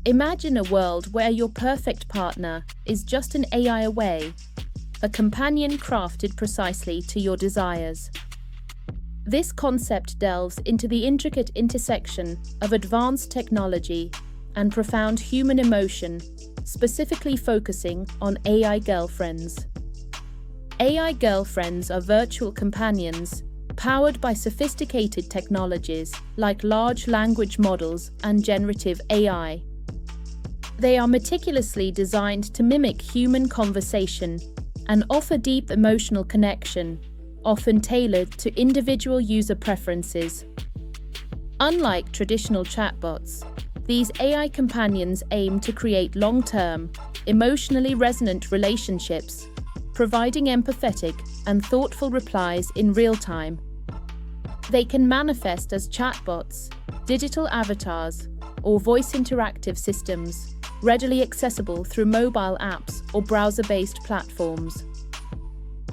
Imagine a world where your perfect partner is just an AI away, a companion crafted precisely to your desires. This concept delves into the intricate intersection of advanced technology and profound human emotion, specifically focusing on AI girlfriends. AI girlfriends are virtual companions powered by sophisticated technologies like large language models and generative AI. They are meticulously designed to mimic human conversation and offer deep emotional connection, often tailored to individual user preferences. Unlike traditional chatbots, these AI companions aim to create long-term, emotionally resonant relationships, providing empathetic and thoughtful replies in real time. They can manifest as chatbots, digital avatars, or voice interactive systems, readily accessible through mobile apps or browser-based platforms.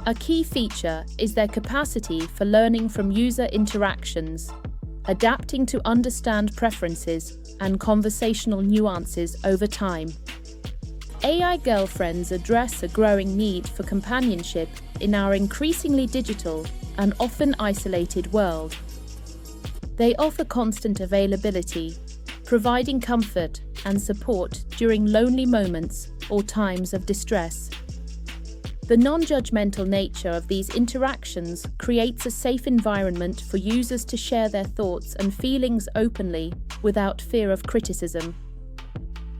A key feature is their capacity for learning from user interactions, adapting to understand preferences and conversational nuances over time. AI girlfriends address a growing need for companionship in our increasingly digital and often isolated world. They offer constant availability, providing comfort and support during lonely moments or times of distress. The non-judgmental nature of these interactions creates a safe environment for users to share their thoughts and feelings openly without fear of criticism.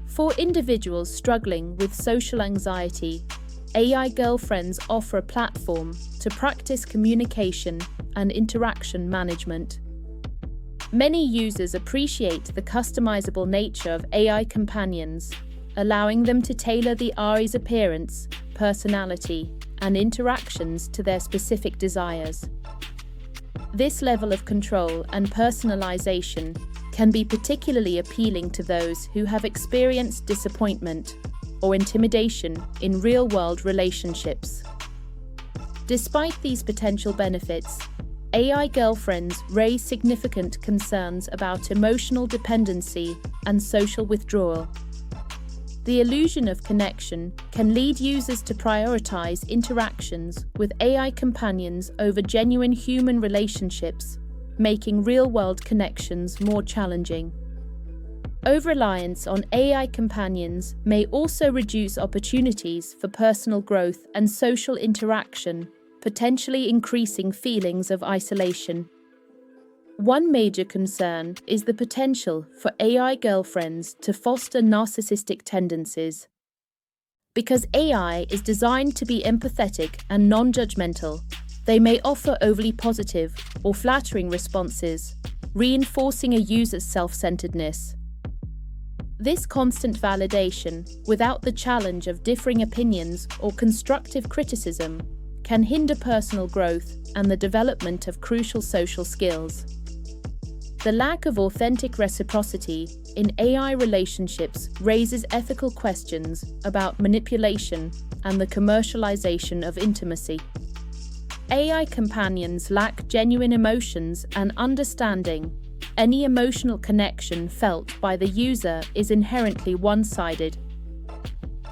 For individuals struggling with social anxiety, AI girlfriends offer a platform to practice communication and interaction management. Many users appreciate the customizable nature of AI companions, allowing them to tailor the AI's appearance, personality, and interactions to their specific desires. This level of control and personalization can be particularly appealing to those who have experienced disappointment or intimidation in real-world relationships. Despite these potential benefits, AI girlfriends raise significant concerns about emotional dependency and social withdrawal. The illusion of connection can lead users to prioritize interactions with AI companions over genuine human relationships, making real-world connections more challenging. Over-reliance on AI companions may also reduce opportunities for personal growth and social interaction, potentially increasing feelings of isolation. One major concern is the potential for AI girlfriends to foster narcissistic tendencies. Because AI is designed to be empathetic and non-judgmental, they may offer overly positive or flattering responses, reinforcing a user's self-centeredness. This constant validation, without the challenge of differing opinions or constructive criticism, can hinder personal growth and the development of crucial social skills. The lack of authentic reciprocity in AI relationships raises ethical questions about manipulation and the commercialization of intimacy. AI companions lack genuine emotions and understanding. Any emotional connection felt by the user is inherently one-sided.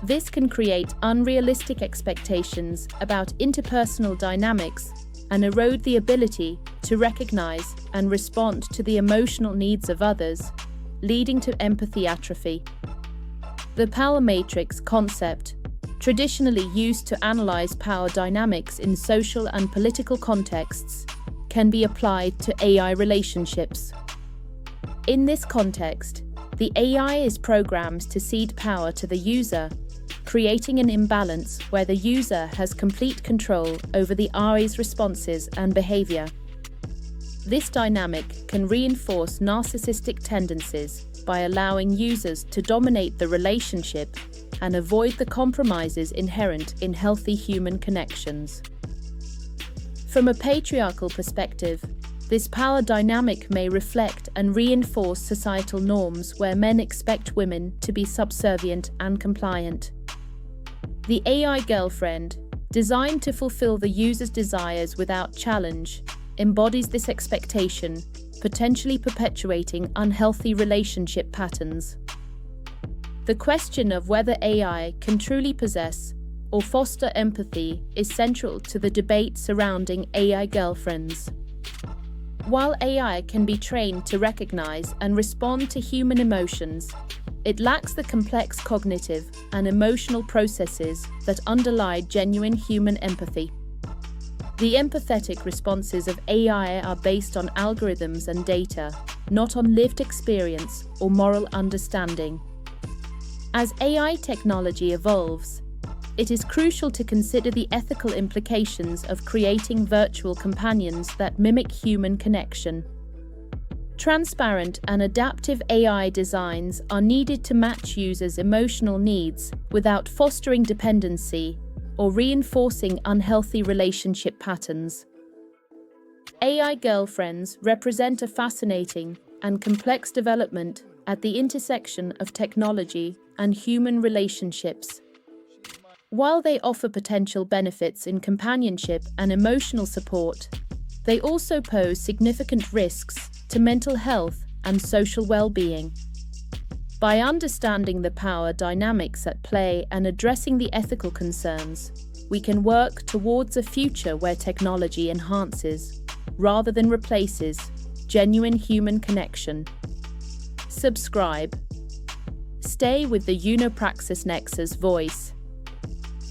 This can create unrealistic expectations about interpersonal dynamics and erode the ability to recognize and respond to the emotional needs of others, leading to empathy atrophy. The power matrix concept, traditionally used to analyze power dynamics in social and political contexts, can be applied to AI relationships. In this context, the AI is programmed to cede power to the user, creating an imbalance where the user has complete control over the AI's responses and behavior. This dynamic can reinforce narcissistic tendencies by allowing users to dominate the relationship and avoid the compromises inherent in healthy human connections. From a patriarchal perspective, this power dynamic may reflect and reinforce societal norms where men expect women to be subservient and compliant. The AI girlfriend, designed to fulfill the user's desires without challenge, embodies this expectation, potentially perpetuating unhealthy relationship patterns. The question of whether AI can truly possess or foster empathy is central to the debate surrounding AI girlfriends. While AI can be trained to recognize and respond to human emotions, it lacks the complex cognitive and emotional processes that underlie genuine human empathy. The empathetic responses of AI are based on algorithms and data, not on lived experience or moral understanding. As AI technology evolves, it is crucial to consider the ethical implications of creating virtual companions that mimic human connection. Transparent and adaptive AI designs are needed to match users' emotional needs without fostering dependency or reinforcing unhealthy relationship patterns. AI girlfriends represent a fascinating and complex development at the intersection of technology and human relationships. While they offer potential benefits in companionship and emotional support, they also pose significant risks to mental health and social well-being. By understanding the power dynamics at play and addressing the ethical concerns, we can work towards a future where technology enhances, rather than replaces, genuine human connection. Subscribe. Stay with the Unopraxis Nexus voice.